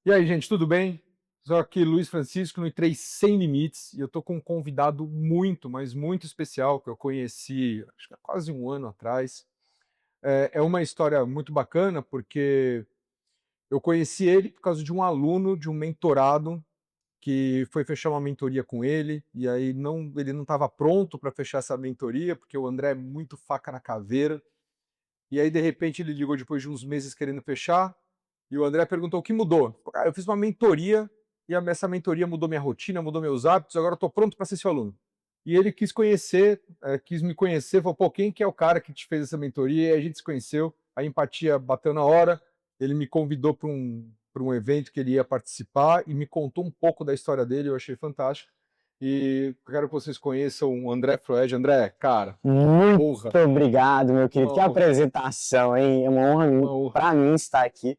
E aí, gente, tudo bem? Sou aqui Luiz Francisco no I3 Sem Limites e eu tô com um convidado muito, mas muito especial que eu conheci, acho que há quase um ano atrás. É uma história muito bacana porque eu conheci ele por causa de um aluno de um mentorado que foi fechar uma mentoria com ele e aí ele não estava pronto para fechar essa mentoria porque o André é muito faca na caveira. E aí, de repente, ele ligou depois de uns meses querendo fechar, e o André perguntou o que mudou. Ah, eu fiz uma mentoria, e essa mentoria mudou minha rotina, mudou meus hábitos, agora eu estou pronto para ser seu aluno. E ele quis conhecer, quis me conhecer, falou, pô, quem que é o cara que te fez essa mentoria? E aí a gente se conheceu, a empatia bateu na hora, ele me convidou para um evento que ele ia participar e me contou um pouco da história dele, eu achei fantástico. E quero que vocês conheçam o André Froed. André, cara, Muito honra, obrigado, meu querido. uma Que honra, apresentação, hein? É uma honra uma honra. para mim estar aqui.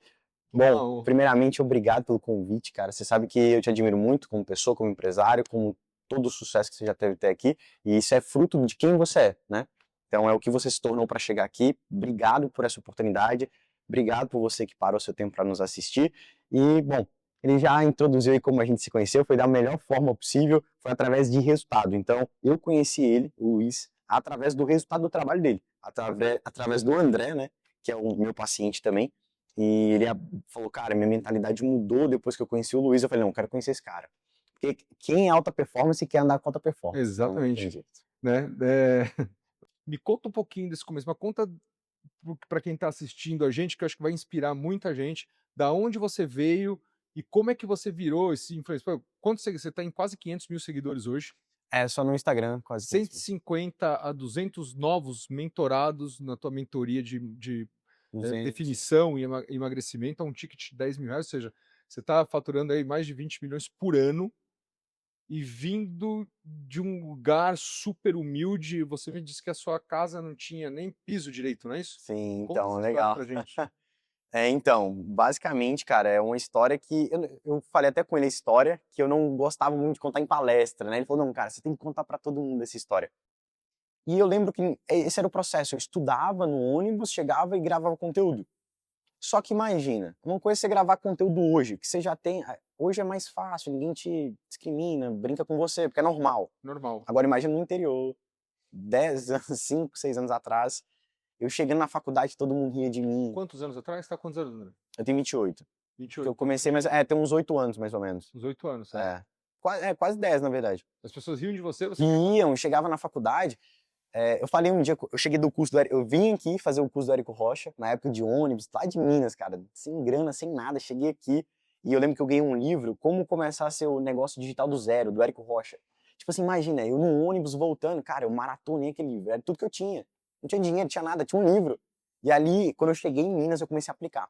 Uma Bom, honra. primeiramente, obrigado pelo convite, cara. Você sabe que eu te admiro muito como pessoa, como empresário, como todo o sucesso que você já teve até aqui. E isso é fruto de quem você é, né? Então, é o que você se tornou para chegar aqui. Obrigado por essa oportunidade. Obrigado por você que parou seu tempo para nos assistir. E, bom, ele já introduziu aí como a gente se conheceu, foi da melhor forma possível, foi através de resultado. Então, eu conheci ele, o Luiz, através do resultado do trabalho dele, através do André, né, que é o meu paciente também. E ele falou, cara, minha mentalidade mudou depois que eu conheci o Luiz. Eu falei, não, eu quero conhecer esse cara. Porque quem é alta performance quer andar com alta performance. Então, não tem Exatamente, jeito. né, me conta um pouquinho desse começo, mas conta para quem está assistindo a gente, que eu acho que vai inspirar muita gente, da onde você veio e como é que você virou esse influencer. Pô, você está em quase 500.000 seguidores hoje, É só no Instagram, quase 500 mil. 150 a 200 novos mentorados na tua mentoria de 200. definição e emagrecimento, a um ticket de R$ 10.000, ou seja, você está faturando aí mais de 20 milhões por ano, e vindo de um lugar super humilde, você me disse que a sua casa não tinha nem piso direito, não é isso? Sim, Conta então, essa história legal. pra gente. Então, basicamente, cara, é uma história que eu falei até com ele a história que eu não gostava muito de contar em palestra, né? Ele falou, não, cara, você tem que contar pra todo mundo essa história. E eu lembro que esse era o processo, eu estudava no ônibus, chegava e gravava conteúdo. Só que imagina, uma coisa é você gravar conteúdo hoje, que você já tem, hoje é mais fácil, ninguém te discrimina, brinca com você, porque é normal. Normal. Agora imagina no interior, 10 anos, 5, 6 anos atrás, eu chegando na faculdade, todo mundo ria de mim. Quantos anos atrás? Você tá quantos anos, André? Eu tenho 28. Que 28. eu Então, comecei, mas tem uns 8 anos mais ou menos. uns 8 anos, é. É, quase 10 na verdade. As pessoas riam de você, Que você ficava... iam, chegava na faculdade, eu falei um dia, eu cheguei do curso do Érico, eu vim aqui fazer o curso do Érico Rocha, na época de ônibus, lá de Minas, cara, sem grana, sem nada, cheguei aqui, e eu lembro que eu ganhei um livro, Como Começar Seu Negócio Digital do Zero, do Érico Rocha. Tipo assim, imagina, eu num ônibus voltando, cara, eu maratonei aquele livro, era tudo que eu tinha. Não tinha dinheiro, não tinha nada, tinha um livro. E ali, quando eu cheguei em Minas, eu comecei a aplicar.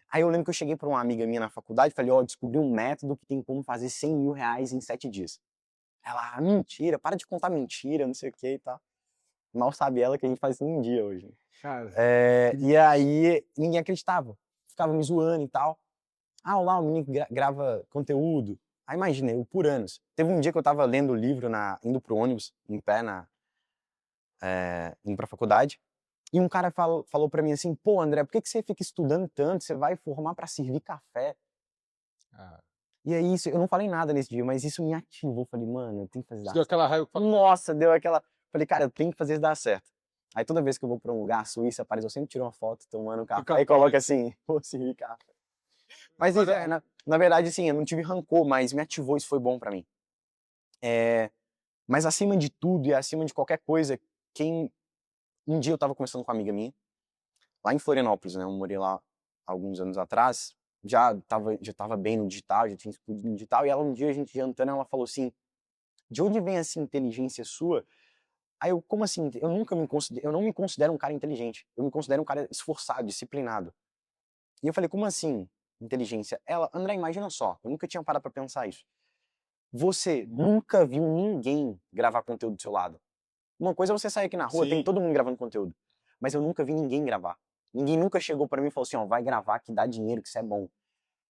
Aí eu lembro que eu cheguei pra uma amiga minha na faculdade e falei, ó, descobri um método que tem como fazer 100 mil reais em 7 dias. Ela, mentira, para de contar mentira, não sei o que e tal. Mal sabe ela que a gente faz isso em um dia hoje. Cara, E aí ninguém acreditava. Ficava me zoando e tal. Ah, lá o menino grava conteúdo. Aí imagina, eu por anos. Teve um dia que eu tava lendo o livro, indo pro ônibus, em pé, indo pra faculdade. E um cara falou pra mim assim, pô, André, por que você fica estudando tanto? Você vai formar pra servir café. ah, E aí isso, eu não falei nada nesse dia, mas isso me ativou. Eu falei, mano, eu tenho que fazer você dar deu certo. aquela raiva que fala, Nossa, deu aquela. Falei, cara, eu tenho que fazer isso dar certo. Aí toda vez que eu vou pra um lugar, Suíça, Paris, eu sempre tiro uma foto tomando um do café e café, coloco né? assim, pô, esse café. Mas Mas, isso, na verdade, assim, eu não tive rancor, mas me ativou, isso foi bom pra mim. Mas acima de tudo e acima de qualquer coisa, um dia eu tava conversando com uma amiga minha, lá em Florianópolis, né? Eu morei lá alguns anos atrás, já tava bem no digital, já tinha estudo no digital, e ela um dia, a gente jantando, ela falou assim, de onde vem essa inteligência sua? Aí eu, como assim? Eu não me considero um cara inteligente. Eu me considero um cara esforçado, disciplinado. E eu falei, como assim, inteligência? Ela, André, imagina só, eu nunca tinha parado pra pensar isso. Você nunca viu ninguém gravar conteúdo do seu lado. Uma coisa é você sair aqui na rua, tem sim, todo mundo gravando conteúdo. Mas eu nunca vi ninguém gravar. Ninguém nunca chegou pra mim e falou assim, ó, vai gravar que dá dinheiro, que isso é bom.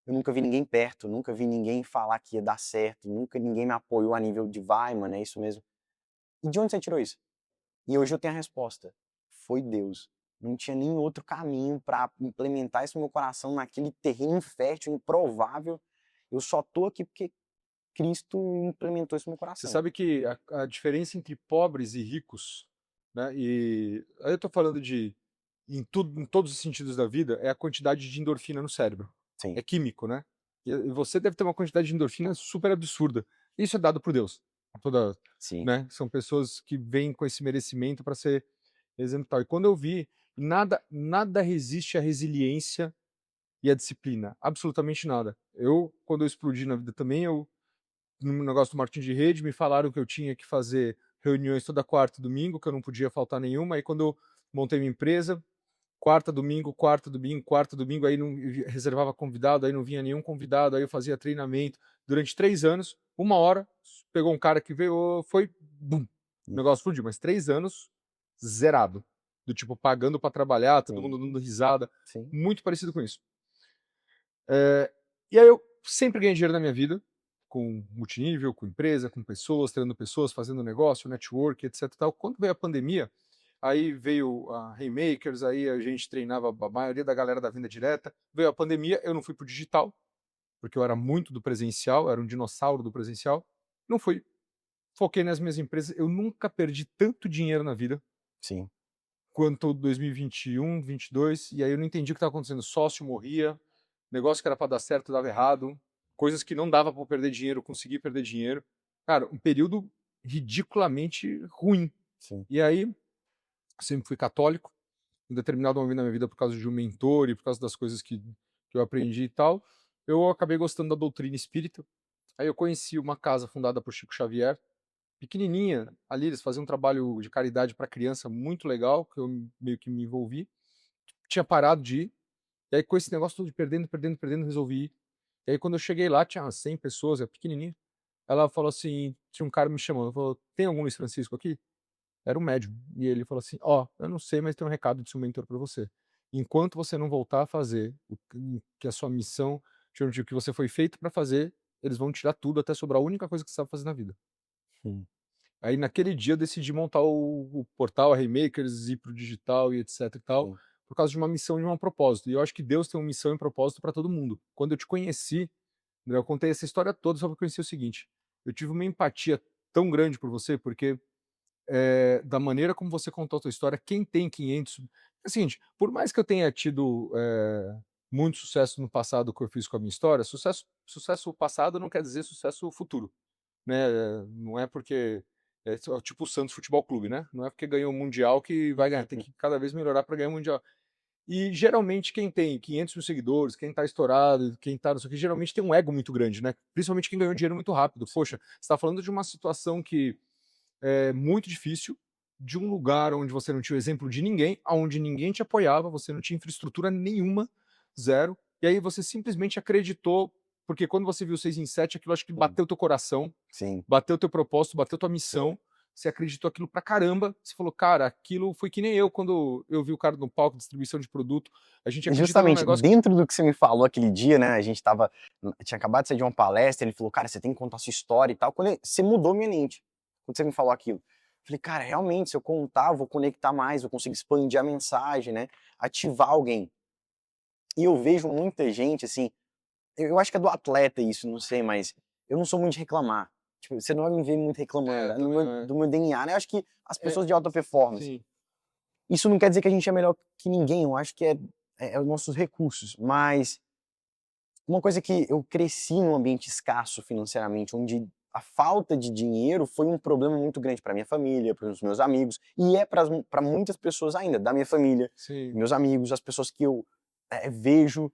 Eu nunca vi ninguém perto, nunca vi ninguém falar que ia dar certo, nunca ninguém me apoiou a nível de vai, mano, é isso mesmo. E de onde você tirou isso? E hoje eu tenho a resposta. Foi Deus. Não tinha nenhum outro caminho para implementar isso no meu coração, naquele terreno infértil, improvável. Eu só tô aqui porque Cristo implementou isso no meu Você coração. sabe que a diferença entre pobres e ricos, né, e aí eu tô falando de em todos os sentidos da vida, é a quantidade de endorfina no cérebro. Sim, É químico, né? E você deve ter uma quantidade de endorfina super absurda. Isso é dado por Deus. Toda, sim, né? São pessoas que vêm com esse merecimento para ser exemplar. E quando eu vi, nada resiste à resiliência e à disciplina. Absolutamente nada. Quando eu explodi na vida também, no negócio do marketing de rede, me falaram que eu tinha que fazer reuniões toda quarta e domingo, que eu não podia faltar nenhuma. Aí quando eu montei minha empresa, quarta, domingo, quarta, domingo, quarta, domingo, aí não reservava convidado, aí não vinha nenhum convidado, aí eu fazia treinamento durante 3 anos, uma hora, pegou um cara que veio, foi, bum, o negócio explodiu, mas 3 anos zerado, do tipo pagando para trabalhar, todo sim, mundo dando risada, sim, muito parecido com isso. E aí eu sempre ganhei dinheiro na minha vida, com multinível, com empresa, com pessoas, treinando pessoas, fazendo negócio, network, etc e tal. Quando veio a pandemia, aí veio a Haymakers, aí a gente treinava a maioria da galera da venda direta. Veio a pandemia, eu não fui pro digital, porque eu era muito do presencial, eu era um dinossauro do presencial. Não fui. Foquei nas minhas empresas. Eu nunca perdi tanto dinheiro na vida sim. quanto 2021, 22, e aí eu não entendi o que estava acontecendo. Sócio morria, negócio que era para dar certo dava errado, coisas que não dava para perder dinheiro, eu consegui perder dinheiro. Cara, um período ridiculamente ruim. Sim. E aí, sempre fui católico, em determinado momento da minha vida, por causa de um mentor e por causa das coisas que eu aprendi e tal, eu acabei gostando da doutrina espírita. Aí eu conheci uma casa fundada por Chico Xavier, pequenininha, ali eles faziam um trabalho de caridade para criança muito legal, que eu meio que me envolvi. Tinha parado de ir, e aí com esse negócio todo de perdendo, perdendo, perdendo, resolvi ir. E aí quando eu cheguei lá, tinha umas 100 pessoas, é pequenininha. Ela falou assim, tinha um cara me chamando, falou, tem algum Luiz Francisco aqui? Era um médium. E ele falou assim, ó, eu não sei, mas tem um recado de seu mentor para você. Enquanto você não voltar a fazer que a sua missão, o que você foi feito para fazer, eles vão tirar tudo até sobrar a única coisa que você sabe fazer na vida. Hum. Aí naquele dia eu decidi montar o portal, a Haymakers, ir pro digital e etc e tal, Sim. por causa de uma missão e de um propósito. E eu acho que Deus tem uma missão e um propósito para todo mundo. Quando eu te conheci, né, eu contei essa história toda só para conhecer o seguinte: eu tive uma empatia tão grande por você, porque da maneira como você contou a tua história, quem tem 500. É o seguinte, por mais que eu tenha tido muito sucesso no passado que eu fiz com a minha história, sucesso passado não quer dizer sucesso futuro, né? Não é porque tipo o Santos Futebol Clube, né? Não é porque ganhou o Mundial que vai ganhar, tem que cada vez melhorar para ganhar o Mundial. E geralmente quem tem 500 mil seguidores, quem tá estourado, quem tá não sei o que, geralmente tem um ego muito grande, né? Principalmente quem ganhou dinheiro muito rápido. Poxa, você tá falando de uma situação que é muito difícil, de um lugar onde você não tinha o exemplo de ninguém, onde ninguém te apoiava, você não tinha infraestrutura nenhuma, zero, e aí você simplesmente acreditou, porque quando você viu 6 em 7, aquilo acho que Sim. bateu teu coração, Sim. bateu teu propósito, bateu tua missão, você acreditou aquilo pra caramba, você falou, cara, aquilo foi que nem eu quando eu vi o cara no palco de distribuição de produto, a gente E acredita num justamente negócio. dentro do que você me falou aquele dia, né, a gente tinha acabado de sair de uma palestra, ele falou: "Cara, você tem que contar a sua história e tal", você mudou minha mente, quando você me falou aquilo. Eu falei: "Cara, realmente, se eu contar, eu vou conectar mais, eu consigo expandir a mensagem, né, ativar alguém". E eu vejo muita gente, assim, eu acho que é do atleta isso, não sei, mas eu não sou muito de reclamar. Tipo, você não vai me ver muito reclamando, é Também não do meu DNA, né, eu acho que as é, pessoas de alta performance, sim, isso não quer dizer que a gente é melhor que ninguém, eu acho que é os nossos recursos, mas uma coisa que eu cresci num ambiente escasso financeiramente, onde a falta de dinheiro foi um problema muito grande para minha família, para os meus amigos, e é para muitas pessoas ainda, da minha família, sim, meus amigos, as pessoas que eu vejo.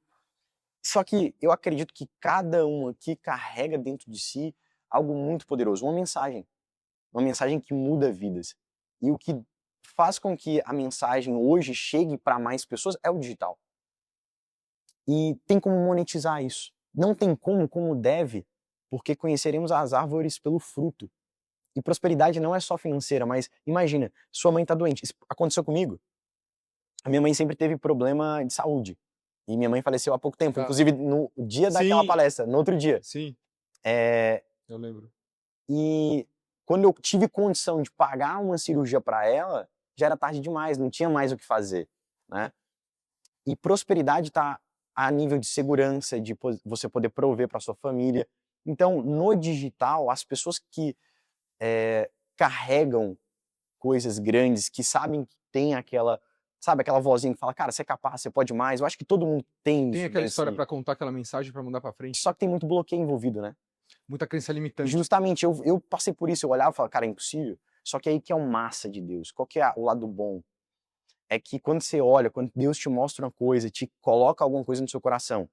Só que eu acredito que cada um aqui carrega dentro de si algo muito poderoso, uma mensagem que muda vidas. E o que faz com que a mensagem hoje chegue para mais pessoas é o digital. E tem como monetizar isso. Não tem como deve, porque conheceremos as árvores pelo fruto. E prosperidade não é só financeira, mas imagina, sua mãe está doente. Isso aconteceu comigo. A minha mãe sempre teve problema de saúde. E minha mãe faleceu há pouco tempo, tá. inclusive no dia daquela Sim, palestra, no outro dia. sim, É, eu lembro. e quando eu tive condição de pagar uma cirurgia para ela, já era tarde demais, não tinha mais o que fazer. né? E prosperidade está a nível de segurança, de você poder prover para sua família. Então, no digital, as pessoas que carregam coisas grandes, que sabem que tem aquela, sabe, aquela vozinha que fala, cara, você é capaz, você pode mais. Eu acho que todo mundo tem Tem isso aquela dentro de história si. pra contar, aquela mensagem pra mandar pra frente. Só que tem muito bloqueio envolvido, né? Muita crença limitante. Justamente, eu passei por isso, eu olhava e falava, cara, é impossível. Só que aí que é o massa de Deus. Qual que é o lado bom? É que quando você olha, quando Deus te mostra uma coisa, te coloca alguma coisa no seu coração,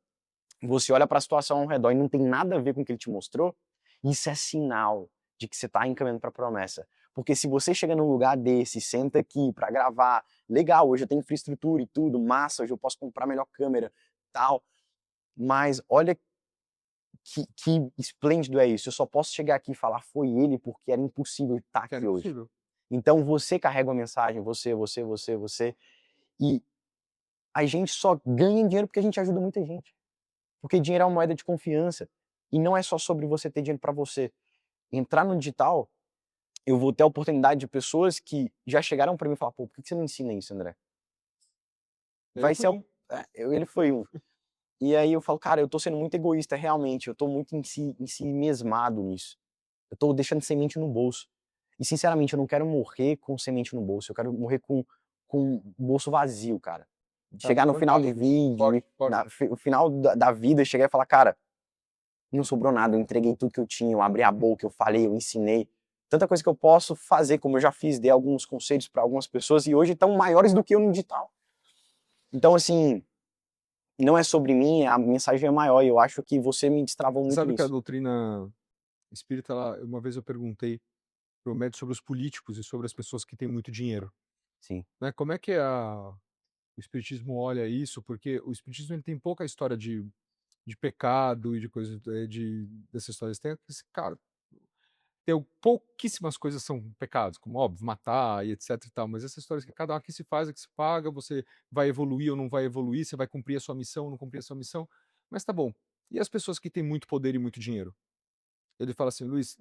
você olha para a situação ao redor e não tem nada a ver com o que ele te mostrou, isso é sinal de que você está encaminhando para a promessa. Porque se você chega num lugar desse, senta aqui para gravar, legal, hoje eu tenho infraestrutura e tudo, massa, hoje eu posso comprar melhor câmera, tal, mas olha que esplêndido é isso. Eu só posso chegar aqui e falar foi ele porque era impossível estar Que era aqui hoje. impossível. Então você carrega uma mensagem, você, e a gente só ganha dinheiro porque a gente ajuda muita gente. Porque dinheiro é uma moeda de confiança. E não é só sobre você ter dinheiro para você. Entrar no digital, eu vou ter a oportunidade de pessoas que já chegaram para mim e falaram, pô, por que você não ensina isso, André? Eu Vai fui ser um. ele foi um. E aí eu falo, cara, eu tô sendo muito egoísta, realmente. Eu tô muito em si mesmado nisso. Eu tô deixando semente no bolso. E sinceramente, eu não quero morrer com semente no bolso. Eu quero morrer com o bolso vazio, cara. Cara, Chegar no final do fantástico isso. vídeo, Forte, forte. o final da vida, chegar e falar, cara, não sobrou nada, eu entreguei tudo que eu tinha, eu abri a boca, eu falei, eu ensinei. Tanta coisa que eu posso fazer, como eu já fiz, dei alguns conselhos para algumas pessoas e hoje estão maiores do que eu no digital. Então, assim, não é sobre mim, a mensagem é maior e eu acho que você me destravou Você muito sabe que a nisso. doutrina espírita, uma vez eu perguntei pro médico sobre os políticos e sobre as pessoas que têm muito dinheiro, Sim, né? Como é que o espiritismo olha isso? Porque o espiritismo ele tem pouca história de pecado e de coisas dessas histórias. Tem esse cara, tem pouquíssimas coisas são pecados, como óbvio, matar e etc e tal, mas essas histórias que cada um aqui se faz, aqui se paga, você vai evoluir ou não vai evoluir, você vai cumprir a sua missão ou não cumprir a sua missão, mas tá bom. E as pessoas que têm muito poder e muito dinheiro? Ele fala assim, Luiz,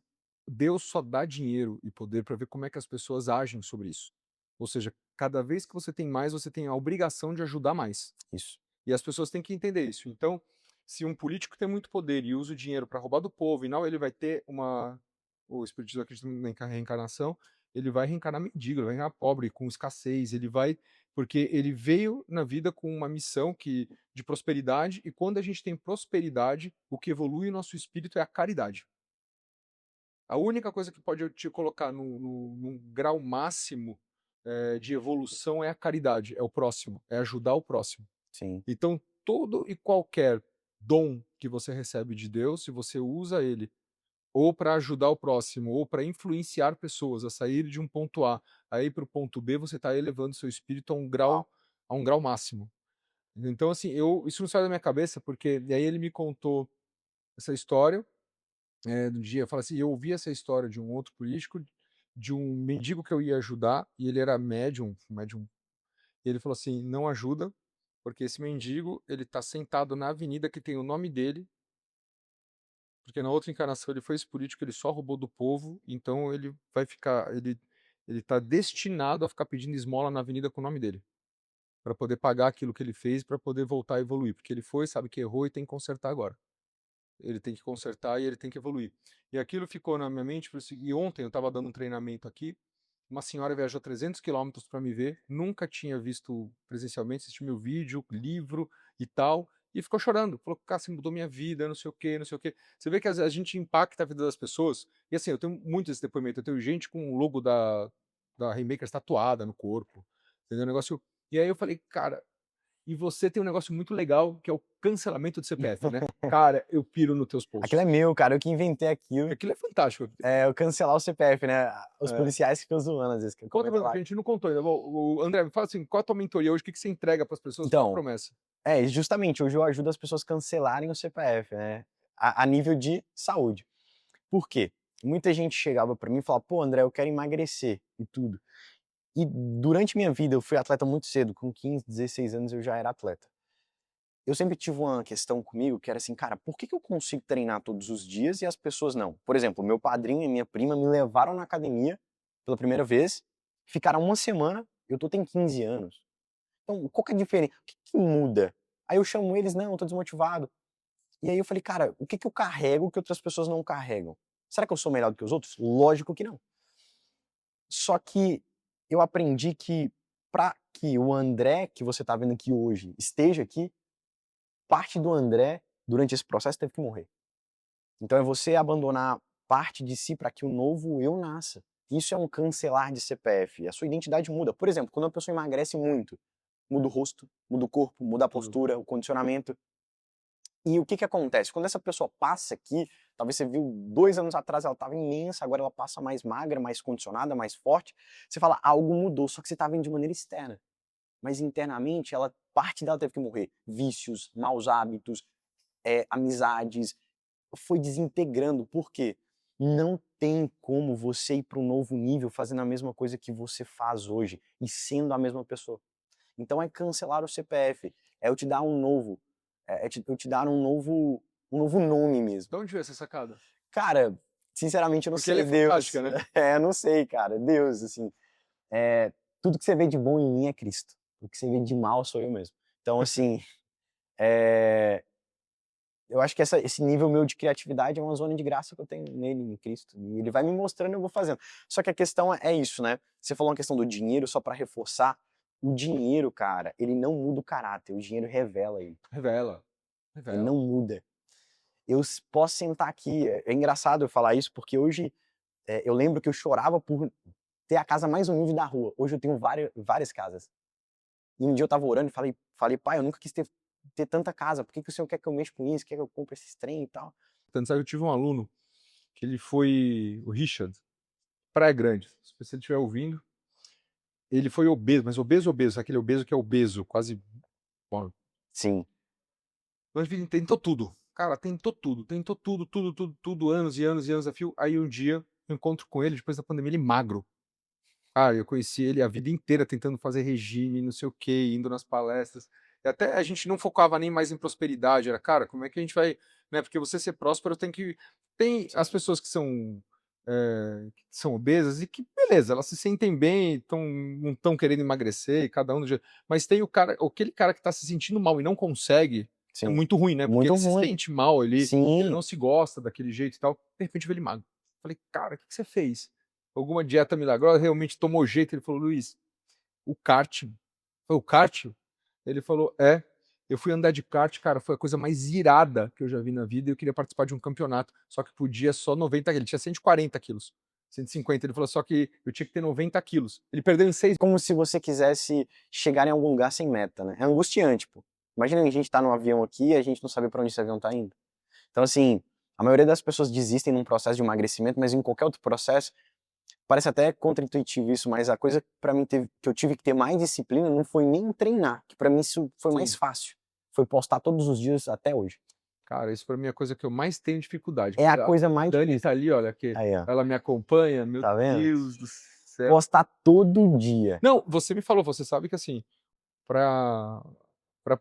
Deus só dá dinheiro e poder para ver como é que as pessoas agem sobre isso. Ou seja, cada vez que você tem mais, você tem a obrigação de ajudar mais. isso. E as pessoas têm que entender isso. Então, se um político tem muito poder e usa o dinheiro para roubar do povo, e não ele vai ter uma. O espiritismo acredita na reencarnação, ele vai reencarnar mendigo, ele vai reencarnar pobre, com escassez, ele vai. Porque ele veio na vida com uma missão de prosperidade, e quando a gente tem prosperidade, o que evolui o nosso espírito é a caridade. A única coisa que pode te colocar num grau máximo de evolução é a caridade, é o próximo, é ajudar o próximo. Sim, Então, todo e qualquer dom que você recebe de Deus, se você usa ele ou para ajudar o próximo, ou para influenciar pessoas a sair de um ponto A ir para o ponto B, você está elevando seu espírito a um grau máximo. Então, assim, isso não sai da minha cabeça, porque e aí ele me contou essa história do dia, fala assim, eu ouvi essa história de um outro político, de um mendigo que eu ia ajudar, e ele era médium, e ele falou assim, não ajuda, porque esse mendigo, ele tá sentado na avenida que tem o nome dele, porque na outra encarnação ele foi esse político, ele só roubou do povo, então ele vai ficar, ele tá destinado a ficar pedindo esmola na avenida com o nome dele, para poder pagar aquilo que ele fez, para poder voltar a evoluir, porque ele foi, sabe que errou e tem que consertar agora. Ele tem que consertar e ele tem que evoluir. E aquilo ficou na minha mente, e ontem eu estava dando um treinamento aqui, uma senhora viajou 300 quilômetros para me ver, nunca tinha visto presencialmente, assistiu meu vídeo, livro e tal, e ficou chorando. Falou, cara, você mudou minha vida, não sei o quê, não sei o quê. Você vê que a gente impacta a vida das pessoas, e assim, eu tenho muito esse depoimento, eu tenho gente com o logo da Rainmakers tatuada no corpo, entendeu? Um negócio... E aí eu falei, cara, e você tem um negócio muito legal, que é o cancelamento do CPF, né? Cara, eu piro nos teus aquilo é posts. meu, cara, eu que inventei aquilo. Aquilo é fantástico. É, eu cancelar o CPF, né? Os É. policiais ficam zoando às vezes, que eu Conta pra comento mim, lá. porque a gente não contou ainda. André, me fala assim, qual a tua mentoria hoje? O que você entrega para as pessoas? Qual a Então, promessa? justamente, hoje eu ajudo as pessoas a cancelarem o CPF, né? A nível de saúde. Por quê? Muita gente chegava pra mim e falava, pô, André, eu quero emagrecer e tudo. E durante minha vida, eu fui atleta muito cedo, com 15, 16 anos eu já era atleta. Eu sempre tive uma questão comigo que era assim, cara, por que eu consigo treinar todos os dias e as pessoas não? Por exemplo, meu padrinho e minha prima me levaram na academia pela primeira vez, ficaram uma semana, eu tô tem 15 anos. Então, qual que é a diferença? O que que muda? Aí eu chamo eles, não, eu tô desmotivado. E aí eu falei, cara, o que que eu carrego que outras pessoas não carregam? Será que eu sou melhor do que os outros? Lógico que não. Só que eu aprendi que para que o André que você tá vendo aqui hoje esteja aqui, parte do André, durante esse processo, teve que morrer. Então é você abandonar parte de si para que o novo eu nasça. Isso é um cancelar de CPF. A sua identidade muda. Por exemplo, quando uma pessoa emagrece muito, muda o rosto, muda o corpo, muda a Tudo. postura, o condicionamento. E o que que acontece? Quando essa pessoa passa aqui, talvez você viu 2 anos atrás ela estava imensa, agora ela passa mais magra, mais condicionada, mais forte. Você fala, algo mudou, só que você está vendo de maneira externa. Mas internamente, parte dela teve que morrer. Vícios, maus hábitos, amizades, foi desintegrando. Por quê? Não tem como você ir para um novo nível fazendo a mesma coisa que você faz hoje e sendo a mesma pessoa. Então é cancelar o CPF, é eu te dar um novo, eu te dar um novo nome mesmo. De onde veio essa sacada? Cara, sinceramente eu não Porque sei, ela é Deus. fantástica, né? Eu não sei, cara, Deus, assim. Tudo que você vê de bom em mim é Cristo. O que você vê de mal sou eu mesmo. Então, assim, é, eu acho que esse nível meu de criatividade é uma zona de graça que eu tenho nele, em Cristo. E ele vai me mostrando e eu vou fazendo. Só que a questão é isso, né? Você falou uma questão do dinheiro, só para reforçar. O dinheiro, cara, ele não muda o caráter, o dinheiro revela ele. Revela. Ele Revela. não muda. Posso sentar aqui, é engraçado eu falar isso, porque hoje eu lembro que eu chorava por ter a casa mais humilde da rua. Hoje eu tenho várias casas. E um dia eu tava orando e falei, pai, eu nunca quis ter tanta casa, por que o senhor quer que eu mexa com isso, quer que eu compre esses trem e tal? Tanto sabe, eu tive um aluno que ele foi o Richard, Praia Grande. Se você estiver ouvindo, ele foi obeso, mas obeso, obeso, aquele obeso que é obeso, quase. Bom, Sim. mas ele tentou tudo. Cara, tentou tudo, tudo, anos e anos e anos a fio. Aí um dia eu encontro com ele, depois da pandemia, ele magro. Ah, eu conheci ele a vida inteira tentando fazer regime, não sei o quê, indo nas palestras. E até a gente não focava nem mais em prosperidade, era, cara, como é que a gente vai, né? Porque você ser próspero tem que. Tem as pessoas que são obesas e que, beleza, elas se sentem bem, não estão querendo emagrecer, e cada um do jeito. Mas tem aquele cara que está se sentindo mal e não consegue, é Sim. muito ruim, né? Porque Muito ele se ruim. sente mal, ele Sim. não se gosta daquele jeito e tal. De repente eu vi ele magro. Falei, cara, o que você fez? Alguma dieta milagrosa, realmente tomou jeito. Ele falou, Luiz, o kart. Foi o kart? Ele falou, eu fui andar de kart, cara, foi a coisa mais irada que eu já vi na vida e eu queria participar de um campeonato, só que podia só 90 quilos, ele tinha 140 quilos, 150, ele falou, só que eu tinha que ter 90 quilos. Ele perdeu em 6. Como se você quisesse chegar em algum lugar sem meta, né? É angustiante, pô. Imagina a gente tá num avião aqui e a gente não sabe para onde esse avião tá indo. Então, assim, a maioria das pessoas desistem num processo de emagrecimento, mas em qualquer outro processo, parece até contraintuitivo isso, mas a coisa para mim que eu tive que ter mais disciplina não foi nem treinar, que para mim isso foi mais Sim. fácil. Foi postar todos os dias até hoje. Cara, isso pra mim é a coisa que eu mais tenho dificuldade. É a coisa mais Dani difícil. tá ali, olha, que Aí, ó. ela me acompanha, meu Tá vendo? Deus do céu. Postar todo dia. Não, você me falou, você sabe que assim, pra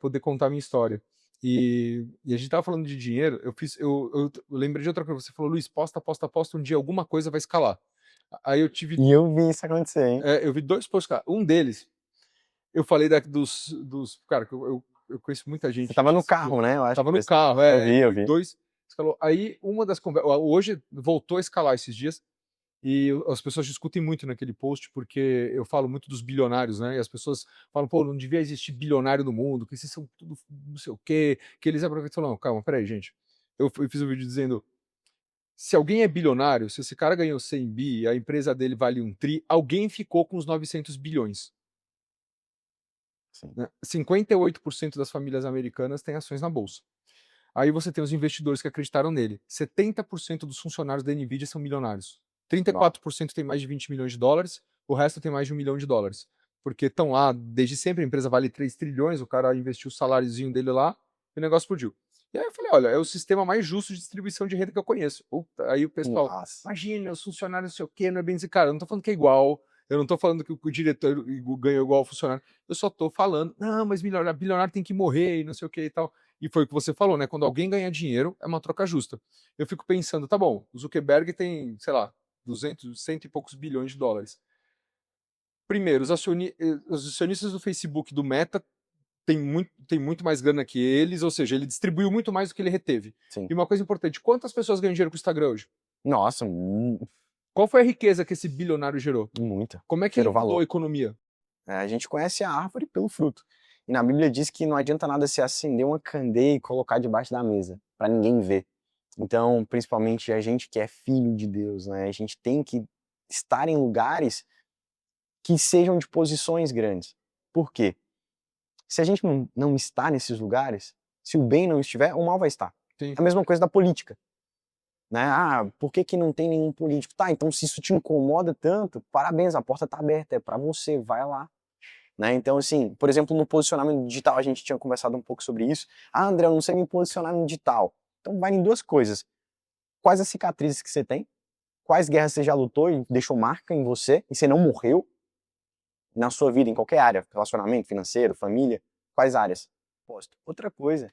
poder contar a minha história. E a gente tava falando de dinheiro, eu lembrei de outra coisa, você falou, Luiz, posta, posta, posta, um dia alguma coisa vai escalar. Aí eu tive, E eu vi isso acontecer, hein? eu vi 2 posts, cara. Um deles, eu falei cara, que eu conheço muita Você gente. tava no carro, né? Eu acho Tava que no foi. carro, Eu vi. 2 escalou. Aí uma das conversas, hoje voltou a escalar esses dias, e as pessoas discutem muito naquele post, porque eu falo muito dos bilionários, né? E as pessoas falam, pô, não devia existir bilionário no mundo, que esses são tudo não sei o quê, que eles aproveitam. Não, calma, peraí, gente. Eu fiz um vídeo dizendo, se alguém é bilionário, se esse cara ganhou 100 bi e a empresa dele vale 1 tri, alguém ficou com os 900 bilhões. Sim. Né? 58% das famílias americanas têm ações na bolsa. Aí você tem os investidores que acreditaram nele. 70% dos funcionários da Nvidia são milionários. 34% tem mais de 20 milhões de dólares, o resto tem mais de 1 milhão de dólares. Porque estão lá desde sempre, a empresa vale 3 trilhões, o cara investiu o saláriozinho dele lá e o negócio explodiu. E aí eu falei, olha, é o sistema mais justo de distribuição de renda que eu conheço. Puta, aí o pessoal, Nossa. imagina, os funcionários não sei o quê, não é bem dizer, cara, eu não tô falando que é igual, eu não tô falando que o diretor ganhou igual ao funcionário, eu só tô falando, não, mas bilionário tem que morrer e não sei o que e tal. E foi o que você falou, né? Quando alguém ganha dinheiro, é uma troca justa. Eu fico pensando, tá bom, o Zuckerberg tem, sei lá, 200, cento e poucos bilhões de dólares. primeiro, os acionistas do Facebook, do Meta, tem muito mais grana que eles, ou seja, ele distribuiu muito mais do que ele reteve. Sim. E uma coisa importante, quantas pessoas ganham dinheiro com o Instagram hoje? Nossa, Qual foi a riqueza que esse bilionário gerou? muita. Como é que ele Gerou mudou valor. a economia? A gente conhece a árvore pelo fruto. E na Bíblia diz que não adianta nada se acender uma candeia e colocar debaixo da mesa, para ninguém ver. Então, principalmente a gente que é filho de Deus, né? A gente tem que estar em lugares que sejam de posições grandes. Por quê? Se a gente não está nesses lugares, se o bem não estiver, o mal vai estar. Sim. A mesma coisa da política. Né? Ah, por que não tem nenhum político? Tá, então se isso te incomoda tanto, parabéns, a porta está aberta, é para você, vai lá. Né? Então, assim, por exemplo, no posicionamento digital, a gente tinha conversado um pouco sobre isso. Ah, André, eu não sei me posicionar no digital. Então vai em duas coisas. Quais as cicatrizes que você tem? Quais guerras você já lutou e deixou marca em você e você não morreu? Na sua vida, em qualquer área, relacionamento, financeiro, família, quais áreas? Posto. Outra coisa,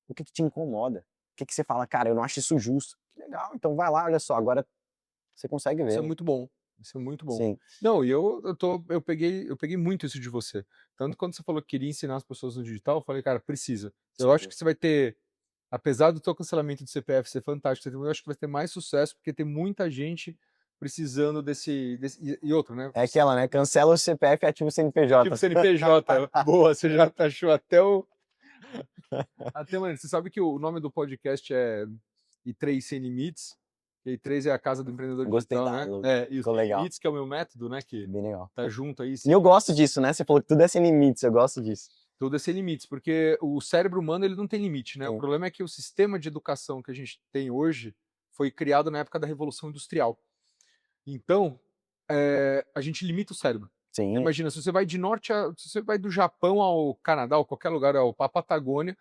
o que te incomoda? O que você fala, cara, eu não acho isso justo. Que legal, então vai lá, olha só, agora você consegue Isso ver. é muito bom. Isso é muito bom. Sim. Não, e eu peguei muito isso de você. Tanto quando você falou que queria ensinar as pessoas no digital, eu falei, cara, precisa. Eu acho que você vai ter, apesar do teu cancelamento de CPF ser fantástico, eu acho que vai ter mais sucesso, porque tem muita gente precisando e outra, né? É aquela, né? Cancela o CPF e ativa o CNPJ. Tipo CNPJ, boa, você já achou até o. Até, mano, você sabe que o nome do podcast é I3 Sem Limites, e I3 é a casa do empreendedor Gostei digital, da né? logo. É, e os Ficou legal. limites, que é o meu método, né? Que Bem legal. tá junto aí. E eu gosto disso, né? Você falou que tudo é sem limites, eu gosto disso. Tudo é sem limites, porque o cérebro humano ele não tem limite, né? O Sim. problema é que o sistema de educação que a gente tem hoje foi criado na época da Revolução Industrial. Então, a gente limita o cérebro. Sim. Imagina, se você vai se você vai do Japão ao Canadá, ou qualquer lugar, à Patagônia,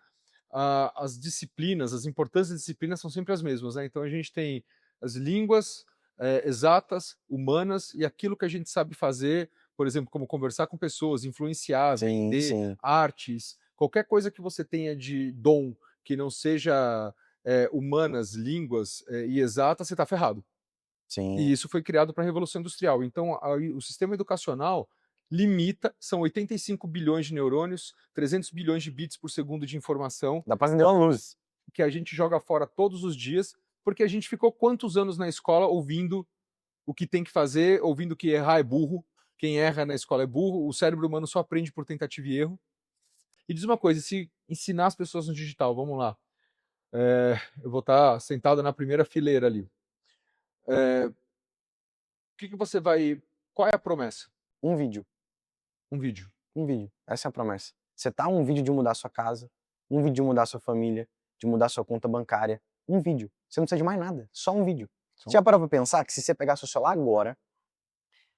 as disciplinas, as importantes disciplinas são sempre as mesmas, né? Então a gente tem as línguas exatas, humanas, e aquilo que a gente sabe fazer, por exemplo, como conversar com pessoas, influenciar, Sim, vender, sim. artes, qualquer coisa que você tenha de dom que não seja humanas, línguas e exatas, você está ferrado. Sim. E isso foi criado para a Revolução Industrial. Então, o sistema educacional limita, são 85 bilhões de neurônios, 300 bilhões de bits por segundo de informação, Dá pra acender uma luz. que a gente joga fora todos os dias, porque a gente ficou quantos anos na escola ouvindo o que tem que fazer, ouvindo que errar é burro, quem erra na escola é burro, o cérebro humano só aprende por tentativa e erro. E diz uma coisa, se ensinar as pessoas no digital, vamos lá, eu vou estar sentado na primeira fileira ali. O que você vai... Qual é a promessa? Um vídeo. Um vídeo. Um vídeo. Essa é a promessa. Você tá um vídeo de mudar sua casa, um vídeo de mudar sua família, de mudar sua conta bancária. Um vídeo. Você não precisa de mais nada. Só um vídeo. Você já parou pra pensar que se você pegar seu celular agora,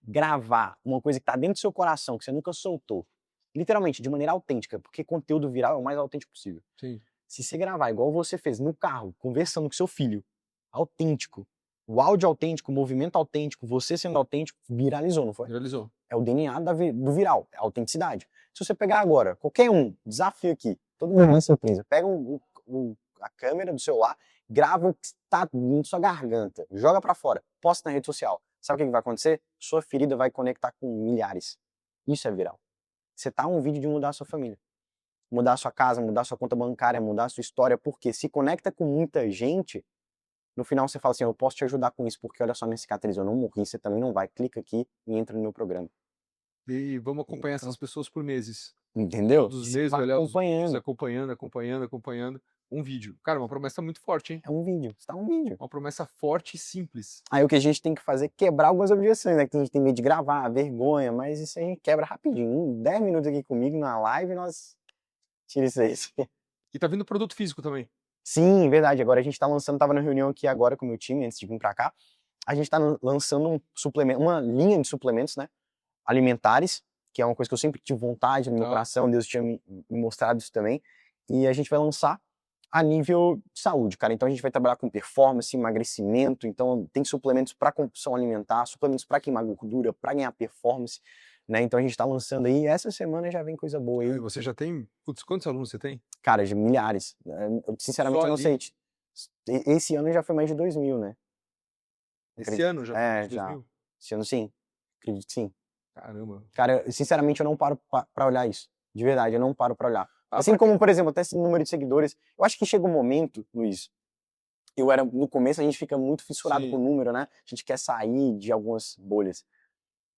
gravar uma coisa que tá dentro do seu coração, que você nunca soltou, literalmente, de maneira autêntica, porque conteúdo viral é o mais autêntico possível. Sim. Se você gravar igual você fez no carro, conversando com seu filho, autêntico, o áudio autêntico, o movimento autêntico, você sendo autêntico, viralizou, não foi? Viralizou. É o DNA do viral, é a autenticidade. Se você pegar agora, qualquer um, desafio aqui, todo mundo é surpresa, pega a câmera do celular, grava o que está na sua garganta, joga pra fora, posta na rede social. Sabe o que vai acontecer? Sua ferida vai conectar com milhares. Isso é viral. Você tá um vídeo de mudar a sua família. Mudar a sua casa, mudar a sua conta bancária, mudar a sua história, porque se conecta com muita gente, no final você fala assim, eu posso te ajudar com isso, porque olha só minha cicatriz, eu não morri, você também não vai. Clica aqui e entra no meu programa. E vamos acompanhar essas pessoas por meses. Entendeu? Todos os meses, olhar acompanhando. Acompanhando. Um vídeo. Cara, uma promessa muito forte, hein? É um vídeo, está um vídeo. Uma promessa forte e simples. Aí o que a gente tem que fazer é quebrar algumas objeções, né? Que a gente tem medo de gravar, vergonha, mas isso aí quebra rapidinho. 10 minutos aqui comigo na live, nós tira isso aí. E tá vindo produto físico também. Sim, verdade. Agora a gente tá lançando, tava na reunião aqui agora com o meu time, antes de vir pra cá. A gente tá lançando um suplemento, uma linha de suplementos, né? Alimentares, que é uma coisa que eu sempre tive vontade no meu coração, Deus tinha me mostrado isso também. E a gente vai lançar a nível de saúde, cara. Então a gente vai trabalhar com performance, emagrecimento, então tem suplementos para compulsão alimentar, suplementos para queimar gordura, para ganhar performance, né? Então a gente tá lançando aí, essa semana já vem coisa boa aí. Você já tem, putz, quantos alunos você tem? Cara, de milhares. Eu, sinceramente Só eu não ali? sei. Esse ano já foi mais de 2.000, né? Esse ano já? É, De já. 2000? Esse ano sim. Acredito que sim. Caramba. Cara, sinceramente, eu não paro pra olhar isso. De verdade, eu não paro pra olhar. Ah, Assim como, por exemplo, até esse número de seguidores. Eu acho que chega um momento, Luiz, no começo a gente fica muito fissurado com o sim. número, né? A gente quer sair de algumas bolhas.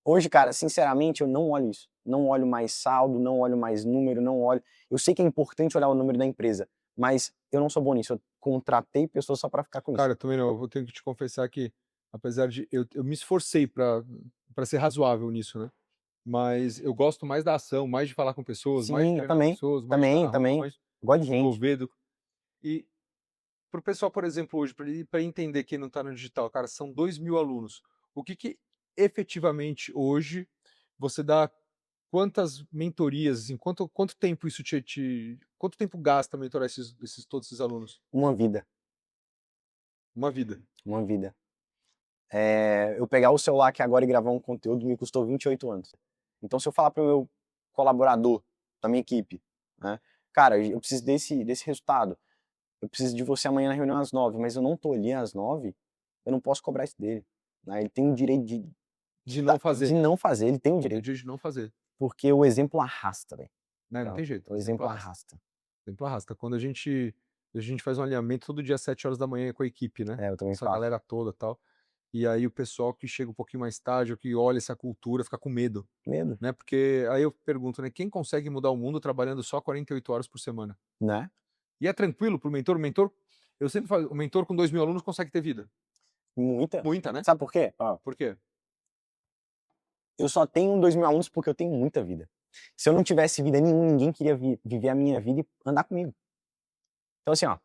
Hoje, cara, sinceramente, eu não olho isso. Não olho mais saldo, não olho mais número, não olho. Eu sei que é importante olhar o número da empresa, mas eu não sou bom nisso. Eu contratei pessoas só pra ficar com isso. Cara, eu também não. Eu vou ter que te confessar que, apesar de. Eu me esforcei pra ser razoável nisso, né? Mas eu gosto mais da ação, mais de falar com pessoas, mais de Sim, eu treinar também. pessoas, mais de estar Também, na rua, também. mais de Gosto de me gente. envolver. E para o pessoal, por exemplo, hoje, para entender quem não está no digital, cara, são 2.000 alunos. O que que efetivamente hoje você dá quantas mentorias, assim, quanto tempo isso quanto tempo gasta mentorar todos esses alunos? Uma vida. Uma vida. Uma vida. Eu pegar o celular aqui agora e gravar um conteúdo me custou 28 anos. Então, se eu falar para o meu colaborador, da minha equipe, né, cara, eu preciso desse resultado, eu preciso de você amanhã na reunião às 9, mas eu não tô ali às 9, eu não posso cobrar isso dele. Né? Ele tem o direito De não de fazer. não fazer, ele tem o Eu direito. digo de não fazer. Porque o exemplo arrasta, velho. Né? Não Então, tem jeito. o Exemplo exemplo arrasta. arrasta. Exemplo arrasta. Quando a gente faz um alinhamento todo dia às 7 horas da manhã com a equipe, né? Eu também Essa faço. galera toda e tal. E aí o pessoal que chega um pouquinho mais tarde, ou que olha essa cultura, fica com medo, Medo, né? Porque aí eu pergunto, né? Quem consegue mudar o mundo trabalhando só 48 horas por semana? né? E é tranquilo pro mentor? O mentor, eu sempre falo, o mentor com 2.000 alunos consegue ter vida. Muita. Muita, né? Sabe por quê? Ó, Por quê? eu só tenho 2.000 alunos porque eu tenho muita vida. Se eu não tivesse vida nenhuma, ninguém queria viver a minha vida e andar comigo. Então, assim, ó,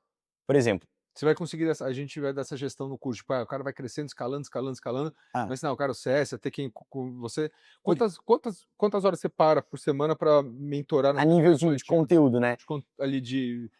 por exemplo, Você vai conseguir, a gente vai dar essa gestão no curso, tipo, o cara vai crescendo, escalando, escalando, escalando, ah, vai ensinar o cara o CS, até quem com você. por- Quantas horas você para por semana para mentorar na a nível mentoria de coletiva? conteúdo, né?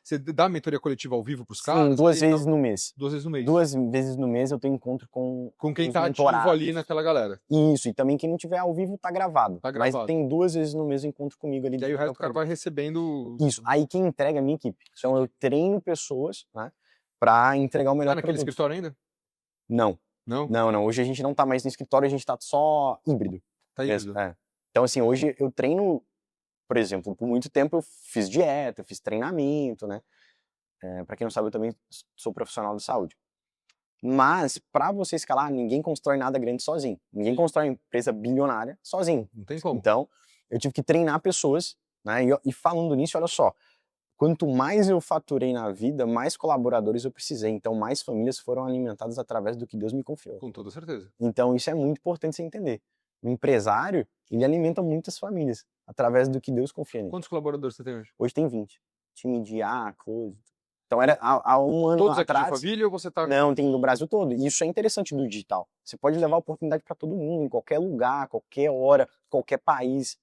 Você dá mentoria coletiva ao vivo para os Sim, caras 2 ali e vezes tal? no mês. 2 vezes no mês. 2 vezes no mês eu tenho encontro com Com quem os tá ativo ali mentorados. naquela galera. Isso, e também quem não tiver ao vivo tá gravado. Tá Mas gravado. tem 2 vezes no mês o encontro comigo ali E de aí o entregar o resto o cara vai produto. recebendo. Isso, aí quem entrega é a minha equipe. Então eu treino pessoas, né, pra entregar o Tá melhor naquele produto. escritório ainda? Não, Não? não, não. Hoje a gente não tá mais no escritório, a gente tá só híbrido Tá mesmo. híbrido. Então, assim, hoje eu treino, por exemplo, por muito tempo eu fiz dieta, fiz treinamento, né? Para quem não sabe, eu também sou profissional de saúde. Mas, para você escalar, ninguém constrói nada grande sozinho. Ninguém Sim. constrói uma empresa bilionária sozinho. Não tem como. Então, eu tive que treinar pessoas, né? E falando nisso, olha só, quanto mais eu faturei na vida, mais colaboradores eu precisei. Então, mais famílias foram alimentadas através do que Deus me confiou. Com toda certeza. Então, isso é muito importante você entender. O empresário, ele alimenta muitas famílias através do que Deus confia nele. Quantos colaboradores você tem hoje? Hoje tem 20. Time de A, coisa. Então, era há um ano Todos aqui de atrás. família ou você tá. Não, tem no Brasil todo. E isso é interessante do digital. Você pode levar oportunidade para todo mundo, em qualquer lugar, qualquer hora, qualquer país.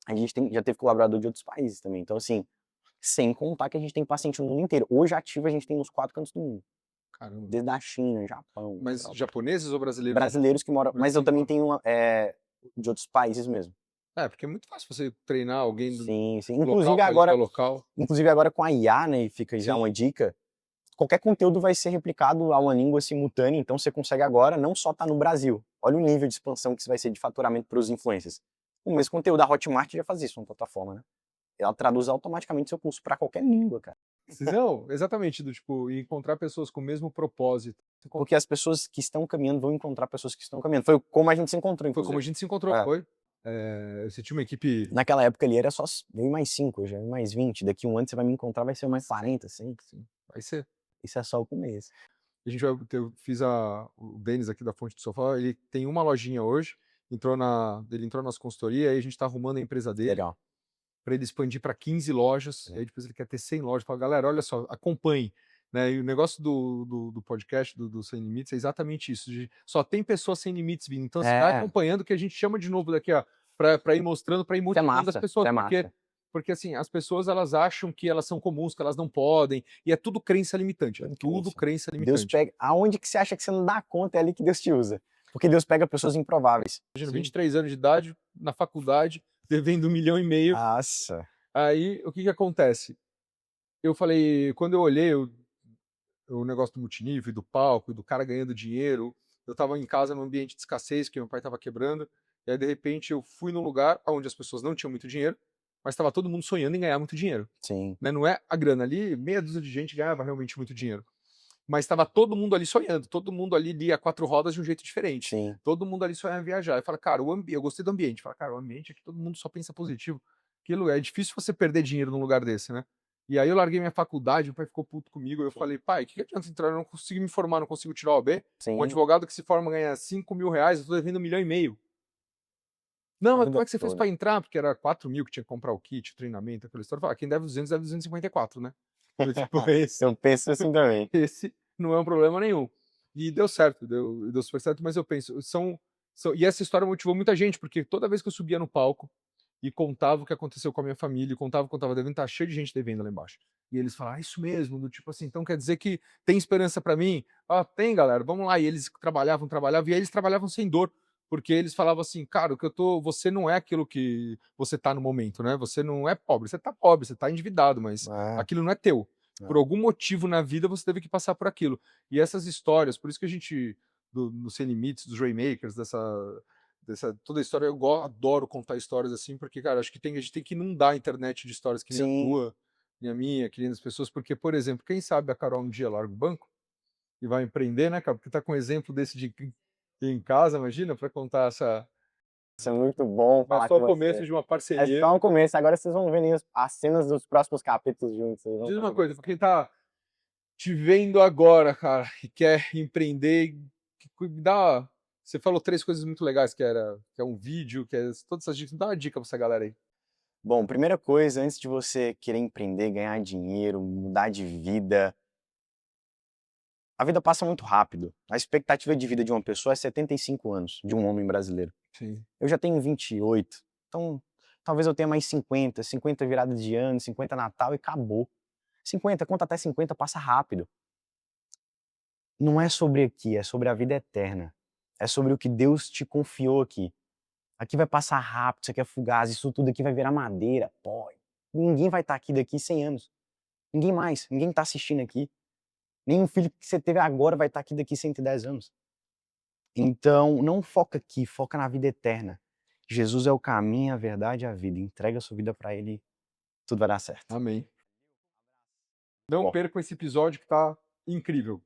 A gente já teve colaborador de outros países também. Então, assim, sem contar que a gente tem paciente no mundo inteiro. Hoje, ativo, a gente tem nos 4 cantos do mundo. Caramba. Desde a China, Japão, Mas Europa. japoneses ou brasileiros? Brasileiros que moram. Mas eu também Tem. tenho de outros países mesmo. Porque é muito fácil você treinar alguém do Sim, sim. local Inclusive pra língua agora, local. com a IA, né, e fica já Sim. uma dica, qualquer conteúdo vai ser replicado a uma língua simultânea, então você consegue agora não só estar no Brasil. Olha o nível de expansão que vai ser de faturamento para os influencers. O mesmo conteúdo, a Hotmart já faz isso, uma plataforma, né? Ela traduz automaticamente seu curso para qualquer língua, cara. Não, exatamente, do tipo, encontrar pessoas com o mesmo propósito. Porque as pessoas que estão caminhando vão encontrar pessoas que estão caminhando. Foi como a gente se encontrou, Foi inclusive. como a gente se encontrou, É. foi. Você tinha uma equipe. Naquela época ali era só eu e mais 5, hoje eu e mais 20. Daqui um ano você vai me encontrar, vai ser mais 40, 100. Sim, vai ser. Isso é só o começo. A gente eu fiz o Denis aqui da Fonte do Sofá, ele tem uma lojinha hoje, ele entrou na nossa consultoria, aí a gente está arrumando a empresa dele Legal. para ele expandir para 15 lojas, aí depois ele quer ter 100 lojas. Fala, galera, olha só, acompanhe. Né? E o negócio do podcast, do Sem Limites, é exatamente isso. Só tem pessoas sem limites vindo. Então, você vai acompanhando, que a gente chama de novo daqui, ó, para ir mostrando, para ir motivando as pessoas. Porque assim, as pessoas elas acham que elas são comuns, que elas não podem, e é tudo crença limitante. É tudo crença limitante. Deus pega. Aonde que você acha que você não dá conta, é ali que Deus te usa. Porque Deus pega pessoas improváveis. Imagina, 23 anos de idade, na faculdade, devendo 1,5 milhão. Nossa. Aí, o que acontece? Eu falei, quando eu olhei o negócio do multinível, e do palco, e do cara ganhando dinheiro, eu tava em casa num ambiente de escassez, que meu pai tava quebrando, E aí, de repente, eu fui num lugar onde as pessoas não tinham muito dinheiro, mas estava todo mundo sonhando em ganhar muito dinheiro. Sim, Né? Não é a grana ali, meia dúzia de gente ganhava realmente muito dinheiro. Mas estava todo mundo ali sonhando, todo mundo ali lia quatro rodas de um jeito diferente. sim. Todo mundo ali sonhava em viajar. Eu falo, cara, eu gostei do ambiente. Fala, cara, o ambiente aqui todo mundo só pensa positivo. Aquilo é difícil você perder dinheiro num lugar desse, né? E aí eu larguei minha faculdade, meu pai ficou puto comigo. Eu falei, pai, o que adianta entrar? Eu não consigo me formar, não consigo tirar o OAB. Um Sim, advogado que se forma ganha 5 mil reais, eu tô devendo 1,5 milhão. Não, a mas vida como é que você fez toda. pra entrar? Porque era 4 mil que tinha que comprar o kit, o treinamento, aquela história. Eu falei, quem deve 200 deve 254, né? Eu, tipo, Eu penso assim também. esse não é um problema nenhum. E deu certo, deu super certo, mas eu penso, e essa história motivou muita gente, porque toda vez que eu subia no palco e contava o que aconteceu com a minha família, contava devendo, tá cheio de gente devendo lá embaixo. E eles falaram, isso mesmo, do tipo assim, então quer dizer que tem esperança pra mim? Ah, tem, galera, vamos lá. E eles trabalhavam, e aí eles trabalhavam sem dor, porque eles falavam assim, cara, você não é aquilo que você tá no momento, né? Você não é pobre, você tá endividado, mas É, aquilo não é teu. Por é. algum motivo na vida você teve que passar por aquilo. E essas histórias, por isso que a gente, no Sem Limites, dos Rainmakers, toda a história, adoro contar histórias assim, porque, cara, acho que a gente tem que inundar a internet de histórias que nem a Sim, tua, nem a minha, que nem das pessoas, porque, por exemplo, quem sabe a Carol um dia larga o banco e vai empreender, né, cara? Porque tá com um exemplo desse de em casa, imagina, para contar isso é muito bom mas falar só com o começo você. de uma É parceria. só o começo, agora vocês vão ver as cenas dos próximos capítulos juntos. Vocês vão Diz uma ficar coisa, pra quem tá te vendo agora, cara, e quer empreender, me dá. Você falou três coisas muito legais, que é um vídeo, que é todas essas dicas. Dá uma dica pra essa galera aí. Bom, primeira coisa, antes de você querer empreender, ganhar dinheiro, mudar de vida, a vida passa muito rápido. A expectativa de vida de uma pessoa é 75 anos, de um homem brasileiro. Sim. Eu já tenho 28, então talvez eu tenha mais 50, 50 virada de ano, 50 Natal e acabou. 50, conta até 50, passa rápido. Não é sobre aqui, é sobre a vida eterna. É sobre o que Deus te confiou aqui. Aqui vai passar rápido, isso aqui é fugaz, isso tudo aqui vai virar madeira, pó. Ninguém vai estar aqui daqui 100 anos. Ninguém mais, ninguém está assistindo aqui. Nenhum filho que você teve agora vai estar aqui daqui 110 anos. Então, não foca aqui, foca na vida eterna. Jesus é o caminho, a verdade e a vida. Entrega a sua vida para Ele, tudo vai dar certo. Amém. Não Bom, percam esse episódio que tá incrível.